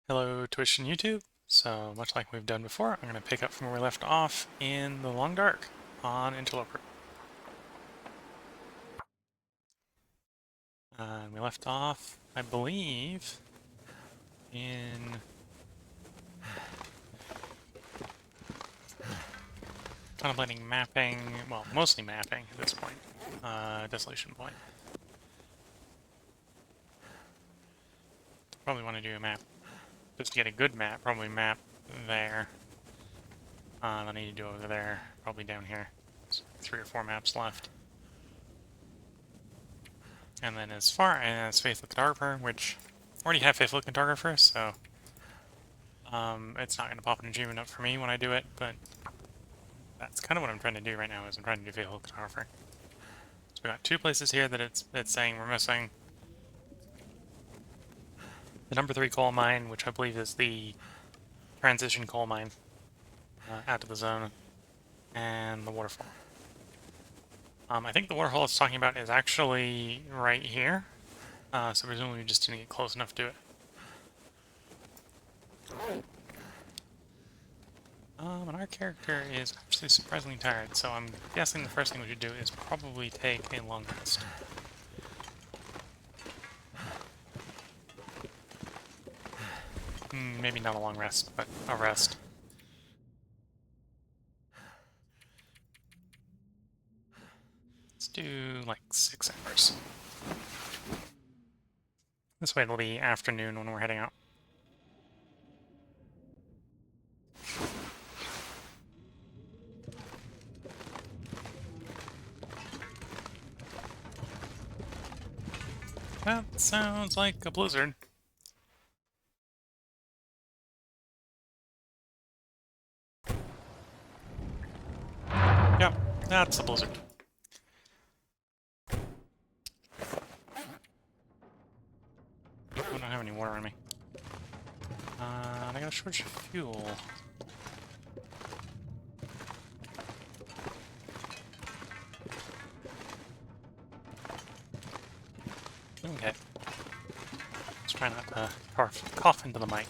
Hello Twitch and YouTube. So much like we've done before, I'm going to pick up from where we left off in the Long Dark on Interloper. We left off, I believe, in contemplating mapping, well, mostly mapping at this point, Desolation Point. Probably want to do a map, just to get a good map, probably map there. I need to do over there, probably down here. There's 3 or 4 maps left. And then as far as Faithful Cartographer, which I already have Faithful Cartographer, so it's not going to pop an achievement up for me when I do it, but that's kind of what I'm trying to do right now, is I'm trying to do Faithful Cartographer. So we got 2 places here that it's saying we're missing. The number 3 coal mine, which I believe is the transition coal mine out of the zone, and the waterfall. I think the waterfall it's talking about is actually right here, so presumably we just didn't get close enough to it. And our character is actually surprisingly tired, so I'm guessing the first thing we should do is probably take a long rest. Maybe not a long rest, but a rest. Let's do like 6 hours. This way it'll be afternoon when we're heading out. That sounds like a blizzard. Yep, that's a blizzard. I don't have any water on me. I got a shortage of fuel. Okay. Let's try not to cough into the mic.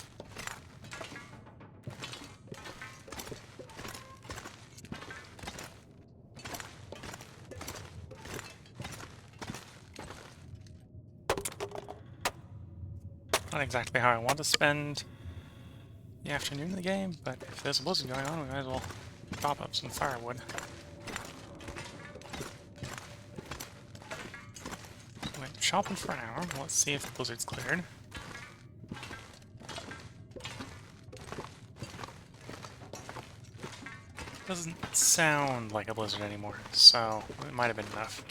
Not exactly how I want to spend the afternoon of the game, but if there's a blizzard going on, we might as well chop up some firewood. Wait, shopping for an hour. Let's see if the blizzard's cleared. Doesn't sound like a blizzard anymore, so it might have been enough.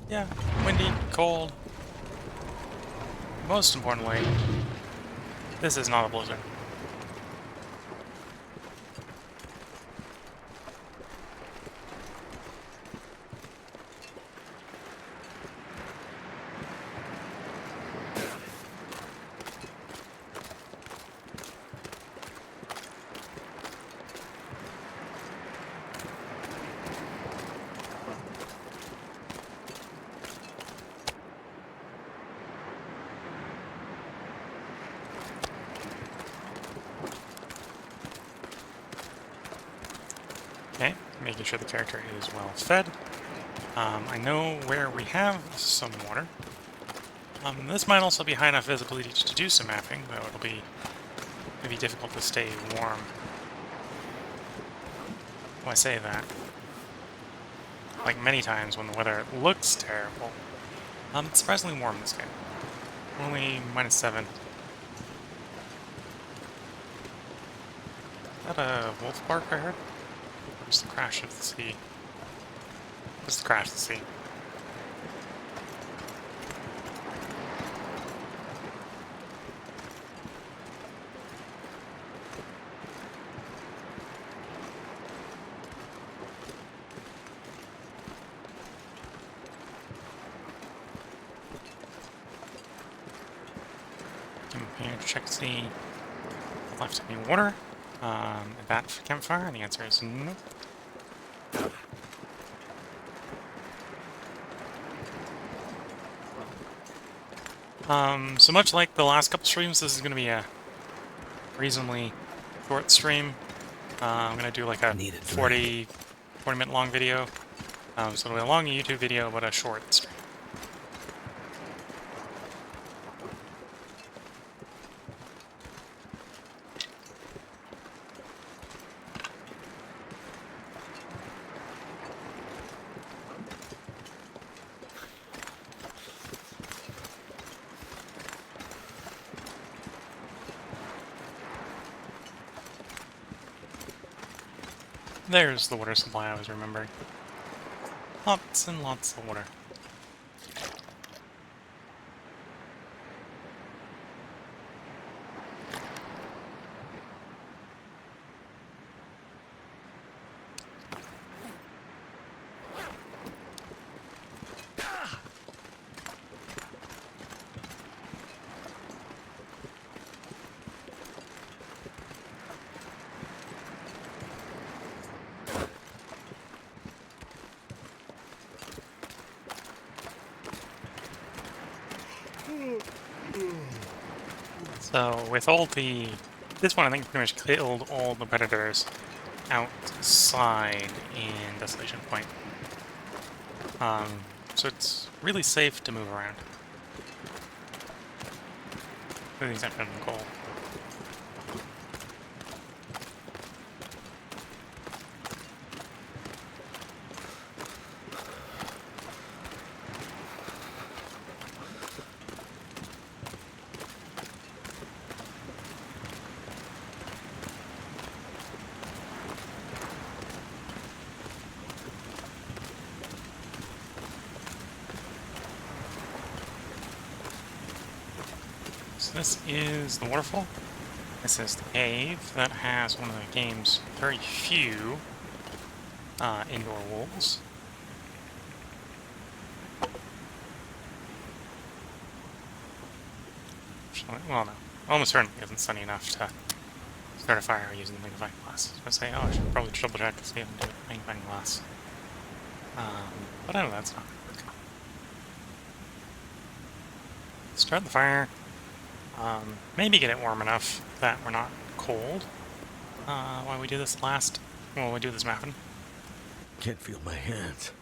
Yeah, windy, cold. Most importantly, this is not a blizzard. Okay, making sure the character is well fed. I know where we have some water. This might also be high enough visibility to do some mapping, though it'll be maybe difficult to stay warm. Well, I say that. Like many times when the weather looks terrible. It's surprisingly warm this game. Only -7. Is that a wolf bark I heard? Or just the crash of the sea? Just the crash of the sea. Come here to check to see if left any water. That for campfire, and the answer is nope. So much like the last couple streams, this is going to be a reasonably short stream. I'm going to do like a 40-minute long video. So it'll be a long YouTube video, but a short stream. There's the water supply I was remembering. Lots and lots of water. So with all the... This one I think pretty much killed all the predators outside in Desolation Point. So it's really safe to move around. With the exception of coal. This is the waterfall. This is the cave that has one of the game's very few indoor wolves. Well, no. Almost certainly isn't sunny enough to start a fire using the magnifying glass. I was going to say, oh, I should probably double check to see if I can do a magnifying glass. But I know that's not going to work. Start the fire. Maybe get it warm enough that we're not cold while we do this mapping. Can't feel my hands.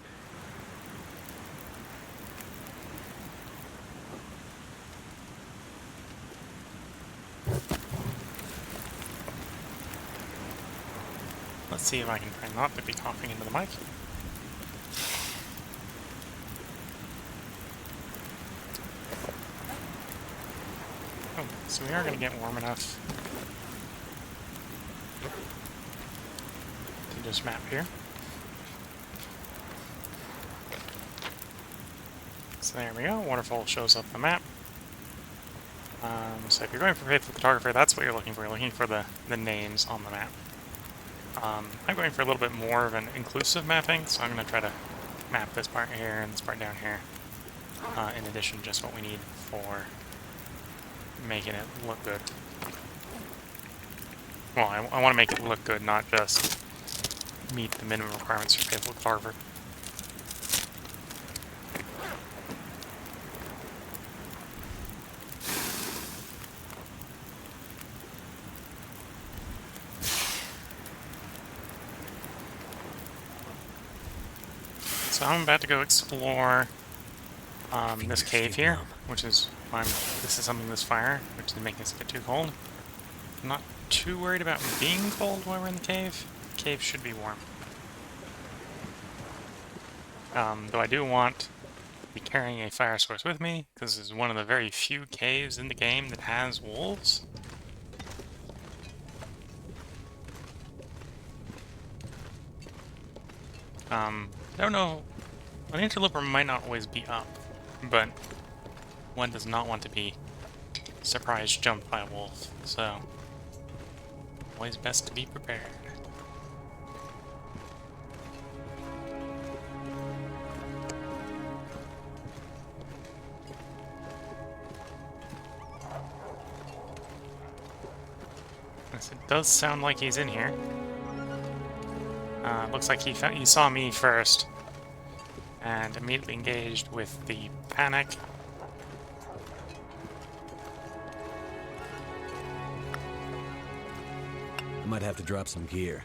Let's see if I can try not to be coughing into the mic. Oh, so we are going to get warm enough to just map here. So there we go, waterfall shows up the map. So if you're going for Faithful Photographer, that's what you're looking for. You're looking for the names on the map. I'm going for a little bit more of an inclusive mapping, so I'm going to try to map this part here and this part down here. In addition, just what we need for making it look good. Well, I want to make it look good, not just meet the minimum requirements for Faithful Photographer. So I'm about to go explore this cave here, which is why this is something this fire, which is making us a bit too cold. I'm not too worried about being cold while we're in the cave. The cave should be warm. Though I do want to be carrying a fire source with me, because this is one of the very few caves in the game that has wolves. I don't know, an interloper might not always be up, but one does not want to be surprise jumped by a wolf, so always best to be prepared. Yes, it does sound like he's in here. Looks like he saw me first and immediately engaged with the panic. I might have to drop some gear.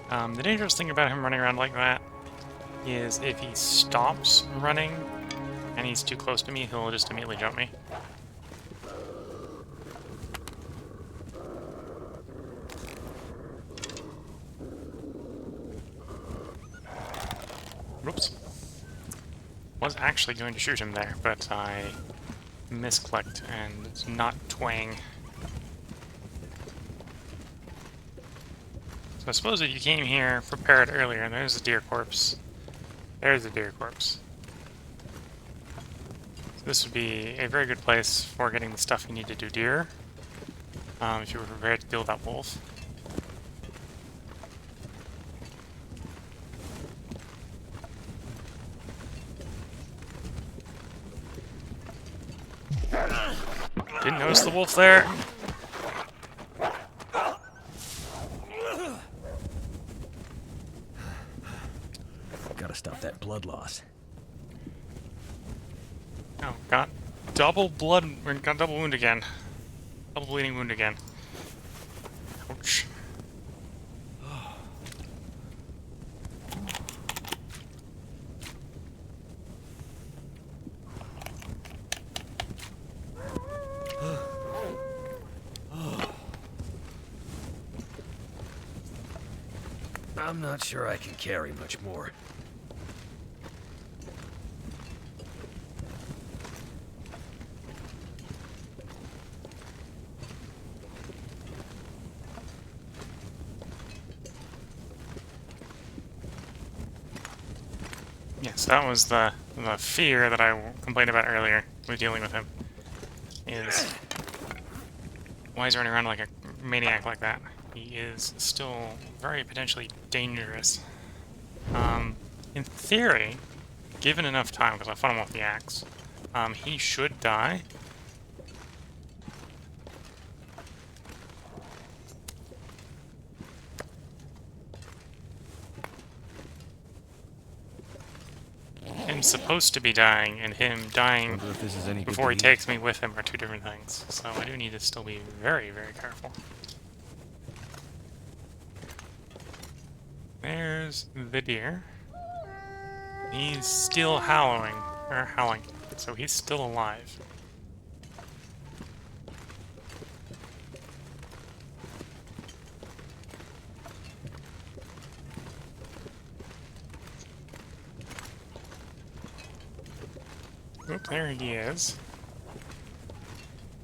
The dangerous thing about him running around like that is if he stops running and he's too close to me, he'll just immediately jump me. Whoops. Was actually going to shoot him there, but I misclicked and it's not twang. So I suppose if you came here prepared earlier, and there's a deer corpse. There's a deer corpse. So this would be a very good place for getting the stuff you need to do deer. If you were prepared to deal with that wolf. Didn't notice the wolf there. Gotta stop that blood loss. Oh, got double blood, got double wound again. Double bleeding wound again. Ouch. I'm not sure I can carry much more. Yes, that was the fear that I complained about earlier with dealing with him. Is why he's running around like a maniac like that. He is still very potentially dangerous. In theory, given enough time, because I fought him off the axe, he should die. Him supposed to be dying, and him dying Wonder if this is any good before he to eat. takes me with him are two different things. So I do need to still be very, very careful. There's the deer. He's still howling, so he's still alive. Oop, there he is.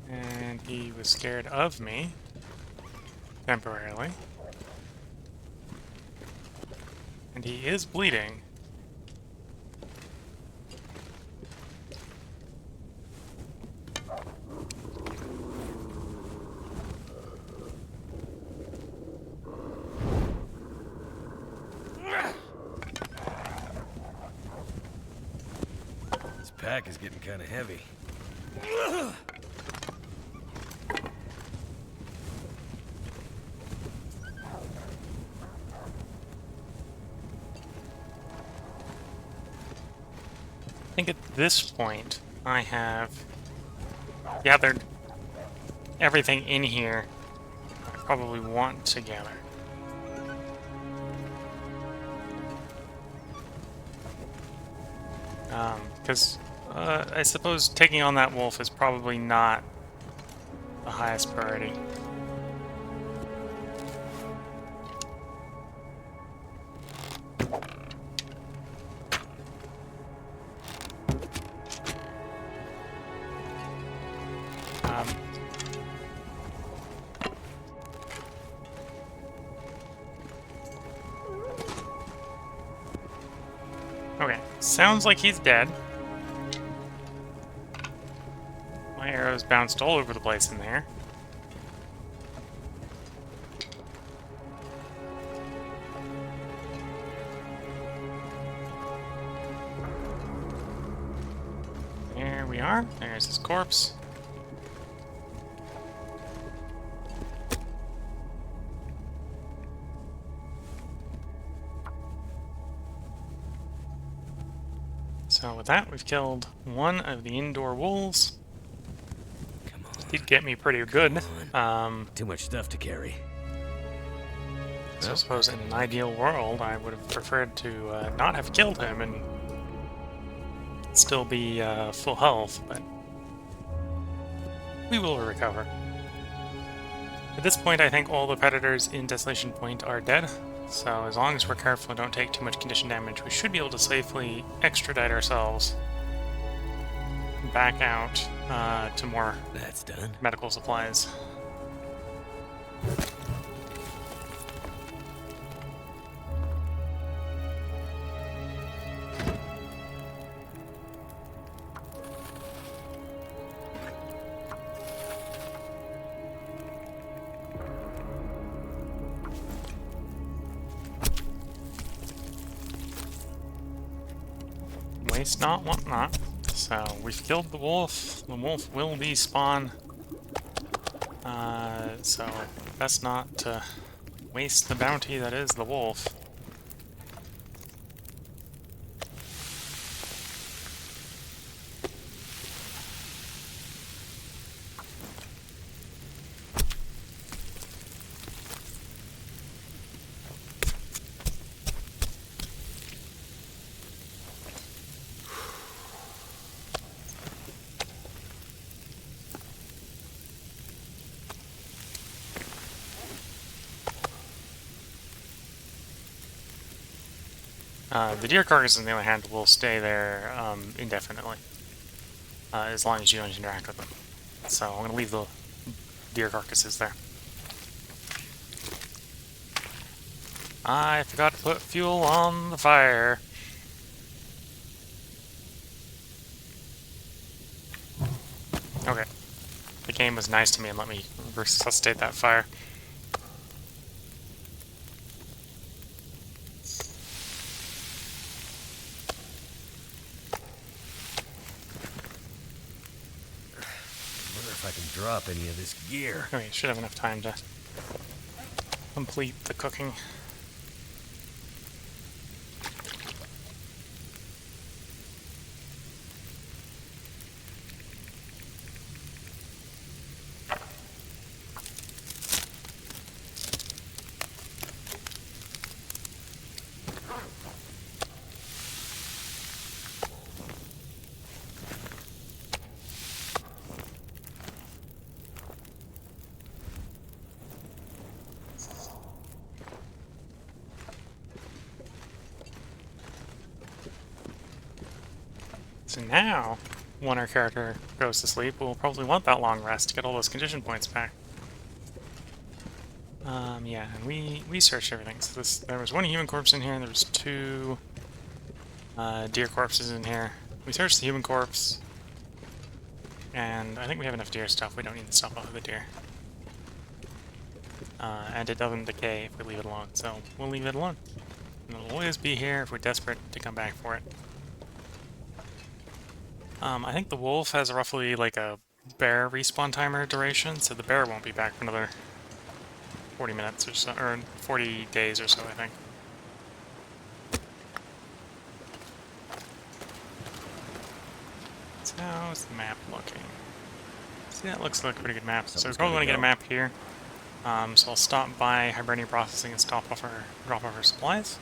And he was scared of me. Temporarily. And he is bleeding. This pack is getting kind of heavy. I think at this point, I have gathered everything in here I probably want to gather. Because I suppose taking on that wolf is probably not the highest priority. Okay, sounds like he's dead. My arrows bounced all over the place in there. There we are. There's his corpse. So with that, we've killed one of the indoor wolves. Come on. did get me pretty good. Too much stuff to carry. So I suppose in an ideal world, I would have preferred to not have killed him and still be full health, but we will recover. At this point, I think all the predators in Desolation Point are dead, so as long as we're careful and don't take too much condition damage, we should be able to safely extradite ourselves back out to more That's done. medical supplies. Waste not, want not. So we've killed the wolf. The wolf will despawn. So best not to waste the bounty that is the wolf. The deer carcass, on the other hand, will stay there indefinitely, as long as you don't interact with them. So I'm going to leave the deer carcasses there. I forgot to put fuel on the fire. Okay. The game was nice to me and let me resuscitate that fire. Wonder if I can drop any of this gear. Okay, should have enough time to complete the cooking. So now, when our character goes to sleep, we'll probably want that long rest to get all those condition points back. Yeah, and we searched everything. So there was one human corpse in here, and there was two deer corpses in here. We searched the human corpse, and I think we have enough deer stuff. We don't need the stuff off of the deer. And it doesn't decay if we leave it alone, so we'll leave it alone. And it'll always be here if we're desperate to come back for it. I think the wolf has roughly like a bear respawn timer duration, so the bear won't be back for another 40 minutes or so, or 40 days or so, I think. So how's the map looking? See, that looks like a pretty good map. So we probably want to get a map here. So I'll stop by Hibernian Processing and drop off our supplies.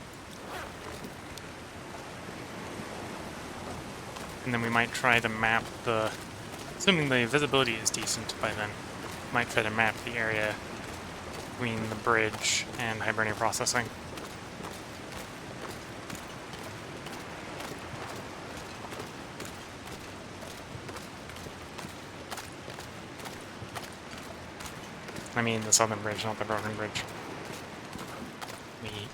And then we might try to map the, assuming the visibility is decent by then, might try to map the area between the bridge and Hibernian Processing. I mean the southern bridge, not the broken bridge.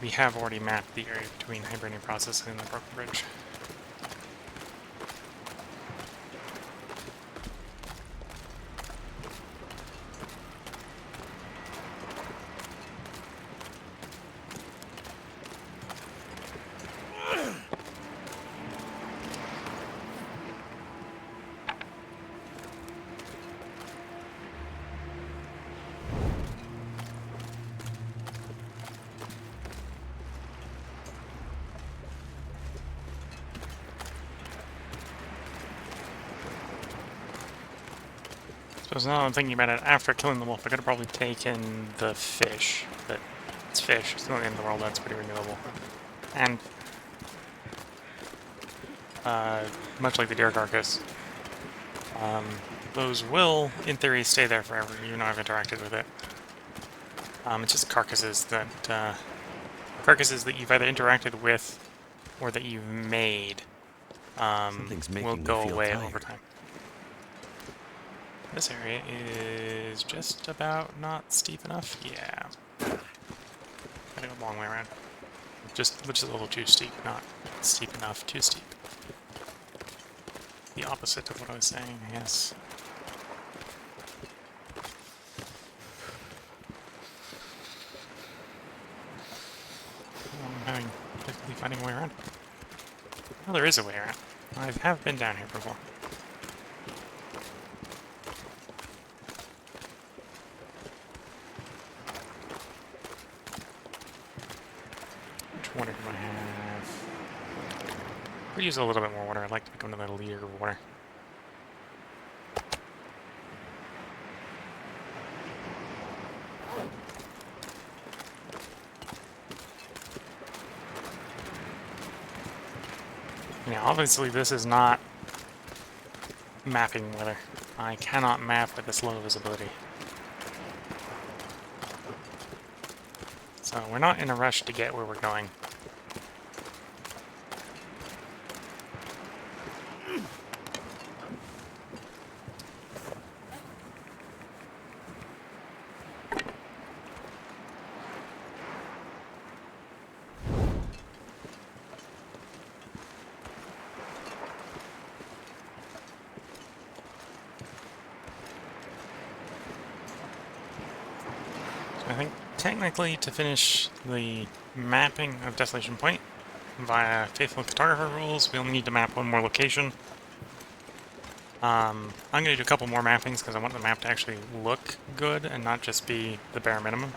We have already mapped the area between Hibernian Processing and the broken bridge. So now I'm thinking about it, after killing the wolf, I could have probably taken the fish. But it's fish, it's not the end of the world, that's pretty renewable. And, much like the deer carcass, those will, in theory, stay there forever, even though I've interacted with it. It's just carcasses that you've either interacted with or that you've made will go away over time. This area is just about not steep enough. Yeah. Gotta go a long way around. Just a little too steep, not steep enough, too steep. The opposite of what I was saying, I guess. I'm having difficulty finding a way around. Well, there is a way around. I have been down here before. Which water do I have? Could use a little bit more water. I'd like to become another liter of water. Yeah, obviously this is not mapping weather. I cannot map with this low visibility. So we're not in a rush to get where we're going. I think technically to finish the mapping of Desolation Point via Faithful Cartographer rules, we only need to map one more location. I'm going to do a couple more mappings because I want the map to actually look good and not just be the bare minimum.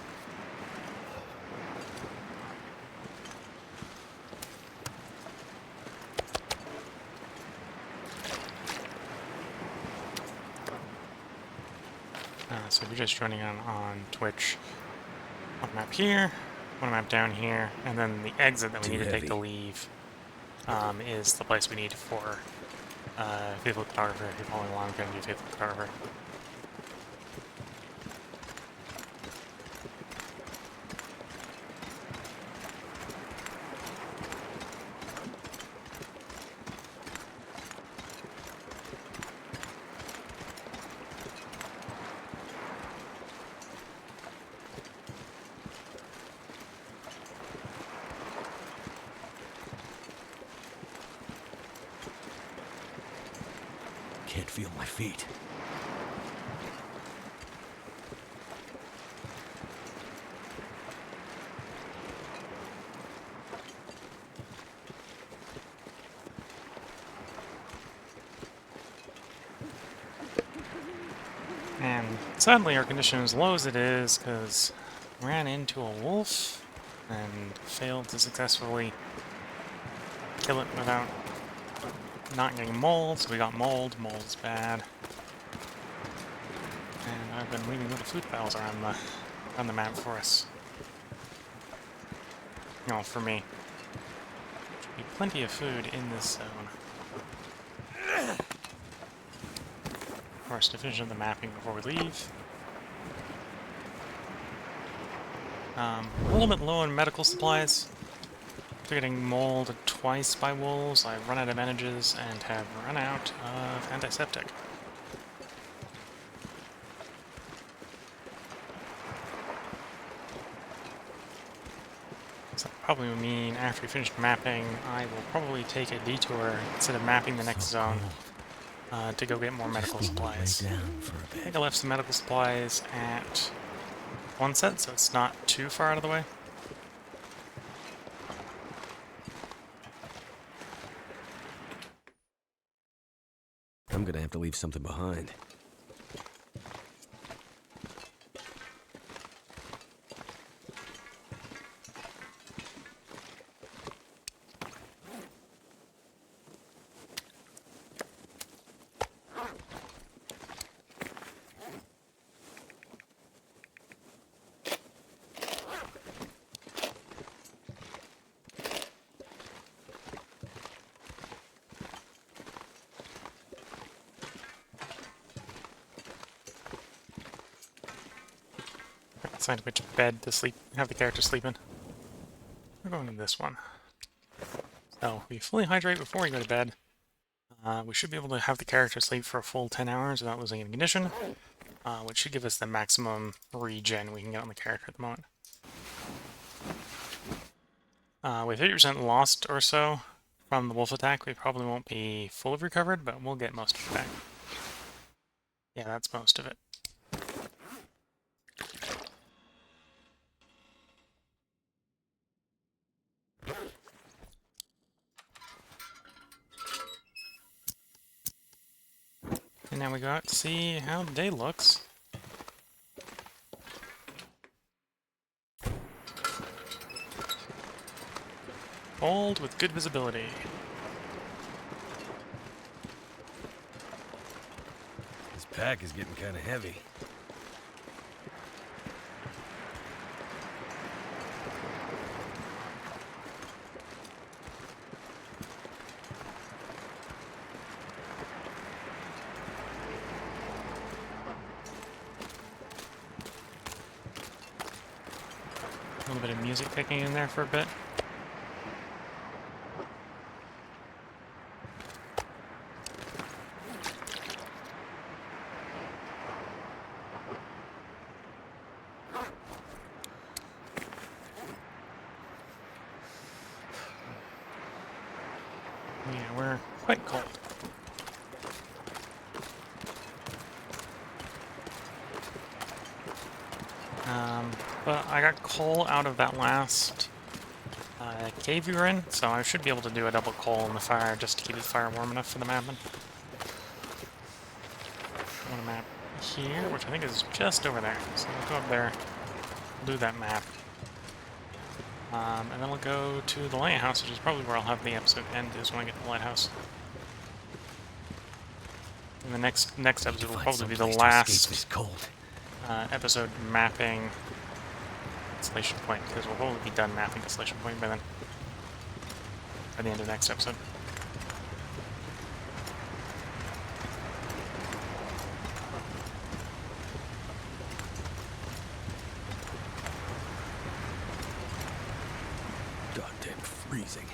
So if you're just joining on Twitch, one map here, one map down here, and then the exit that we need to take to leave is the place we need for Faithful Photographer. If you're following along, we're going to do Faithful Photographer. Can't feel my feet. And sadly our condition is low as it is because ran into a wolf and failed to successfully kill it without not getting mold, so we got mold. Mold is bad. And I've been leaving little food piles around the map for us. No, for me. Should be plenty of food in this zone. For us to finish up the mapping before we leave. A little bit low on medical supplies. After getting mauled twice by wolves, I've run out of bandages and have run out of antiseptic. So that probably would mean after we finish mapping, I will probably take a detour instead of mapping the next zone to go get more medical supplies. I think I left some medical supplies at one set, so it's not too far out of the way. I'm gonna have to leave something behind. find which bed to sleep, have the character sleep in. We're going to this one. So we fully hydrate before we go to bed. We should be able to have the character sleep for a full 10 hours without losing any condition, which should give us the maximum regen we can get on the character at the moment. With 50% lost or so from the wolf attack, we probably won't be fully recovered, but we'll get most of it back. Yeah, that's most of it. And now we go out to see how the day looks. Cold with good visibility. This pack is getting kind of heavy. A little bit of music kicking in there for a bit. Yeah, we're quite cold. But I got coal out of that last cave we were in, so I should be able to do a double coal in the fire just to keep the fire warm enough for the mapping. I want to map here, which I think is just over there. So we'll go up there, do that map. And then we'll go to the lighthouse, which is probably where I'll have the episode end, is when I get to the lighthouse. And the next episode will probably be the last episode mapping Desolation Point, because we'll probably be done mapping Desolation Point by then. By the end of the next episode. Goddamn freezing.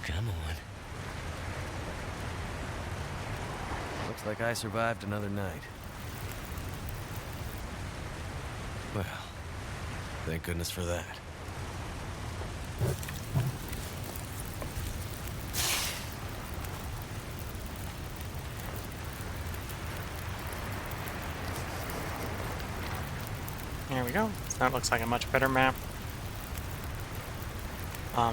Come on. Looks like I survived another night. Well, thank goodness for that. There we go. So that looks like a much better map.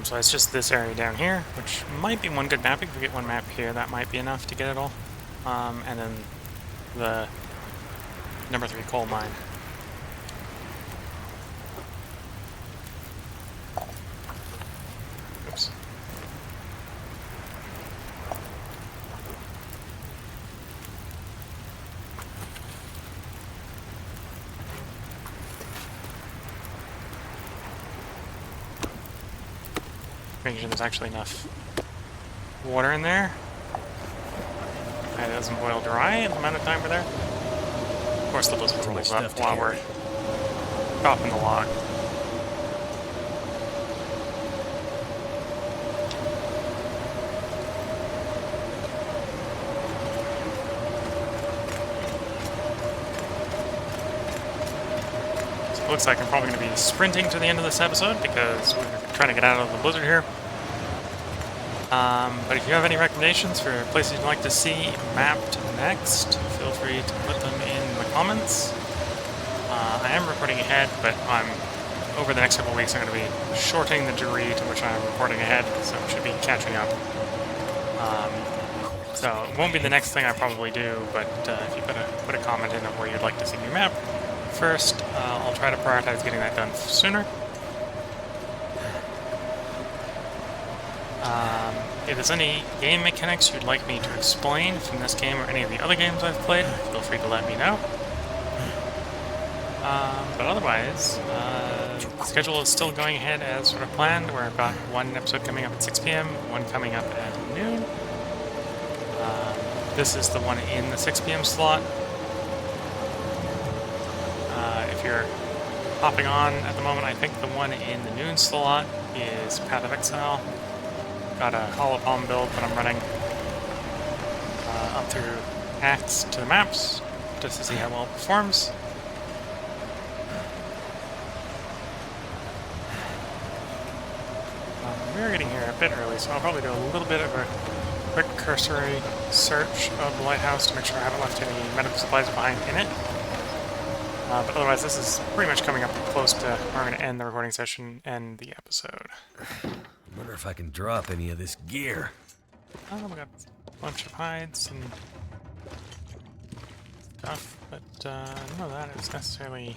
So it's just this area down here, which might be one good map. If we get one map here, that might be enough to get it all. And then the number 3 coal mine. Oops. Making sure there's actually enough water in there. And it doesn't boil dry in the amount of time we're there. Of course, the blizzard rolls up while we're chopping the log. So it looks like I'm probably going to be sprinting to the end of this episode because we're trying to get out of the blizzard here. But if you have any recommendations for places you'd like to see mapped next, feel free to put them in the comments. I am recording ahead, but over the next couple of weeks I'm going to be shortening the degree to which I'm recording ahead, so I should be catching up. So it won't be the next thing I probably do, but if you put a comment in of where you'd like to see me map first, I'll try to prioritize getting that done sooner. If there's any game mechanics you'd like me to explain from this game or any of the other games I've played, feel free to let me know. But otherwise, the schedule is still going ahead as sort of planned, where I've got one episode coming up at 6 p.m., one coming up at noon. This is the one in the 6 p.m. slot. If you're hopping on at the moment, I think the one in the noon slot is Path of Exile. Got a Hollow Palm build that I'm running up through hacks to the maps, just to see how well it performs. We're getting here a bit early, so I'll probably do a little bit of a quick cursory search of the lighthouse to make sure I haven't left any medical supplies behind in it. But otherwise, this is pretty much coming up close to where I'm going to end the recording session and the episode. I wonder if I can drop any of this gear. Oh, we got a bunch of hides and stuff, but none of that is necessarily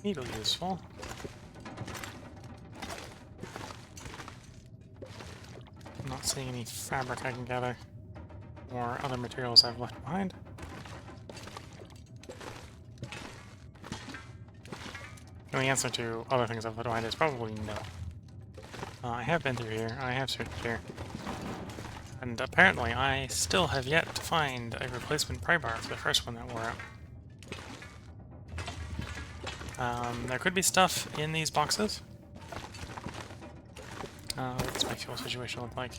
needly useful. I'm not seeing any fabric I can gather or other materials I've left behind. And the answer to other things I've left behind is probably no. I have been through here, I have searched here, and apparently I still have yet to find a replacement pry bar for the first one that wore out. There could be stuff in these boxes. What's my fuel situation look like?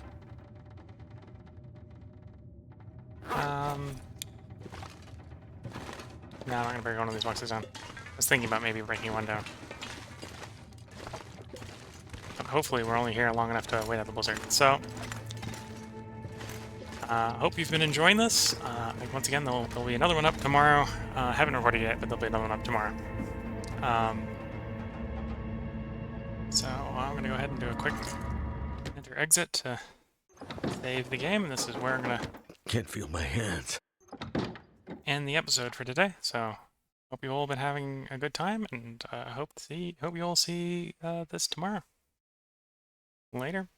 No, I'm not gonna break one of these boxes down. I was thinking about maybe breaking one down. But hopefully we're only here long enough to wait out the blizzard. So, hope you've been enjoying this. Once again, there'll be another one up tomorrow. Haven't recorded yet, but there'll be another one up tomorrow. So I'm gonna go ahead and do a quick enter-exit to save the game, and this is where I'm gonna Can't feel my hands. end the episode for today. So hope you all been having a good time, and hope you all see this tomorrow. Later.